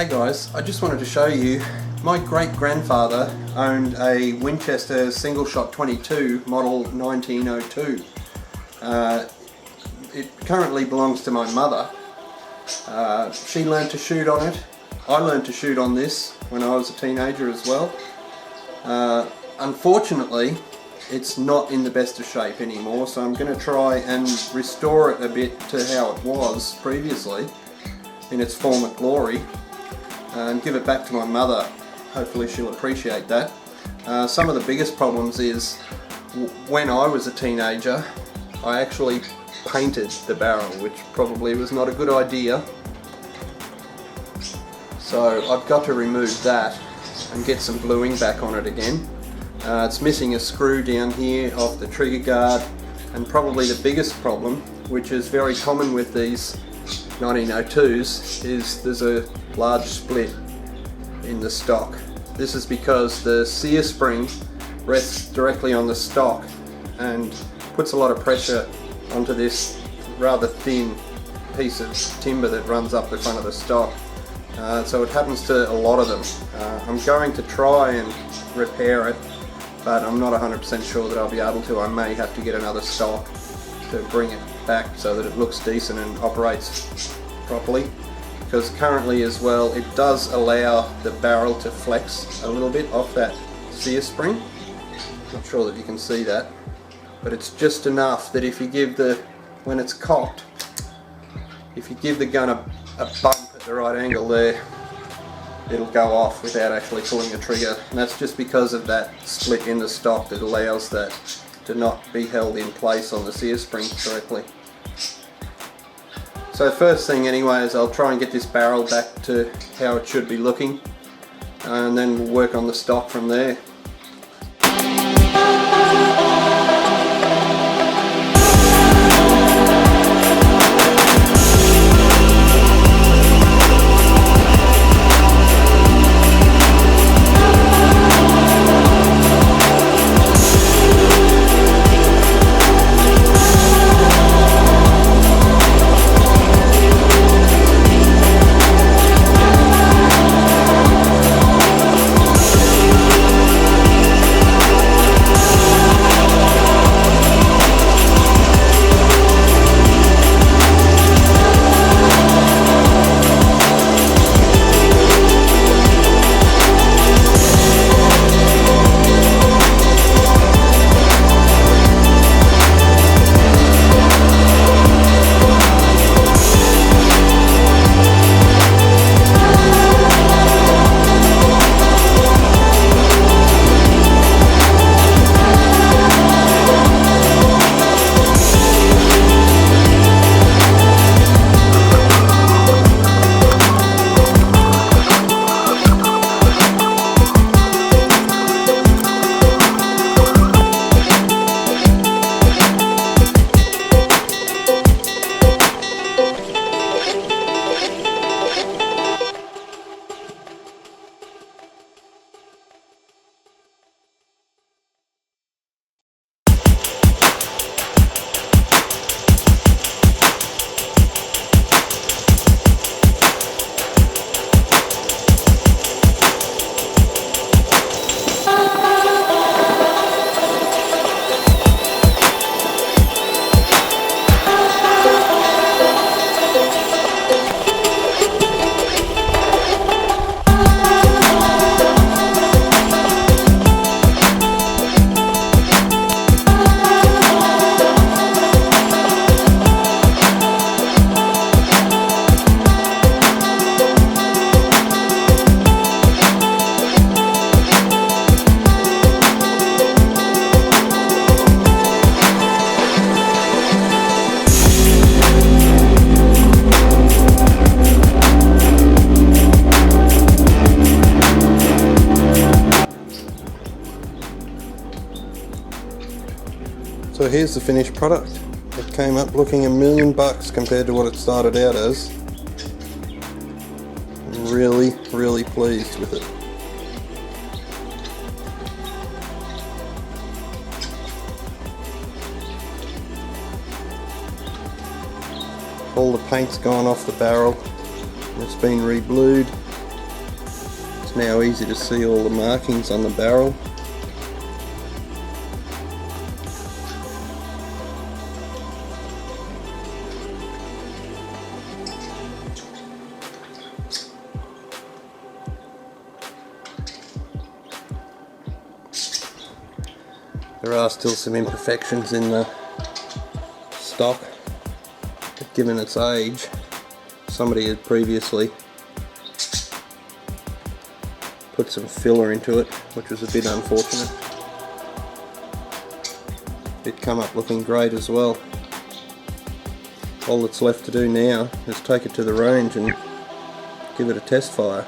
Hey guys, I just wanted to show you my great-grandfather owned a Winchester single shot 22 model 1902. It currently belongs to my mother. She learned to shoot on it. I learned to shoot on this when I was a teenager as well. Unfortunately, it's not in the best of shape anymore, so I'm going to try and restore it a bit to how it was previously in its former glory and give it back to my mother. Hopefully she'll appreciate that. Some of the biggest problems is when I was a teenager I actually painted the barrel, which probably was not a good idea, so I've got to remove that and get some bluing back on it again. It's missing a screw down here off the trigger guard, and probably the biggest problem, which is very common with these 1902s, is there's a large split in the stock. This is because the sear spring rests directly on the stock and puts a lot of pressure onto this rather thin piece of timber that runs up the front of the stock. So it happens to a lot of them. I'm going to try and repair it, but I'm not 100% sure that I'll be able to. I may have to get another stock to bring it back so that it looks decent and operates properly, because currently as well it does allow the barrel to flex a little bit off that sear spring. Not sure that you can see that, but it's just enough that if you give when it's cocked, if you give the gun a bump at the right angle there, it'll go off without actually pulling the trigger, and that's just because of that split in the stock that allows that to not be held in place on the sear spring correctly. So first thing anyway is I'll try and get this barrel back to how it should be looking, and then we'll work on the stock from there. So here's the finished product. It came up looking $1 million compared to what it started out as. I'm really pleased with it. All the paint's gone off the barrel. It's been re-blued. It's now easy to see all the markings on the barrel. There are still some imperfections in the stock, but given its age, somebody had previously put some filler into it, which was a bit unfortunate. It come up looking great as well. All that's left to do now is take it to the range and give it a test fire.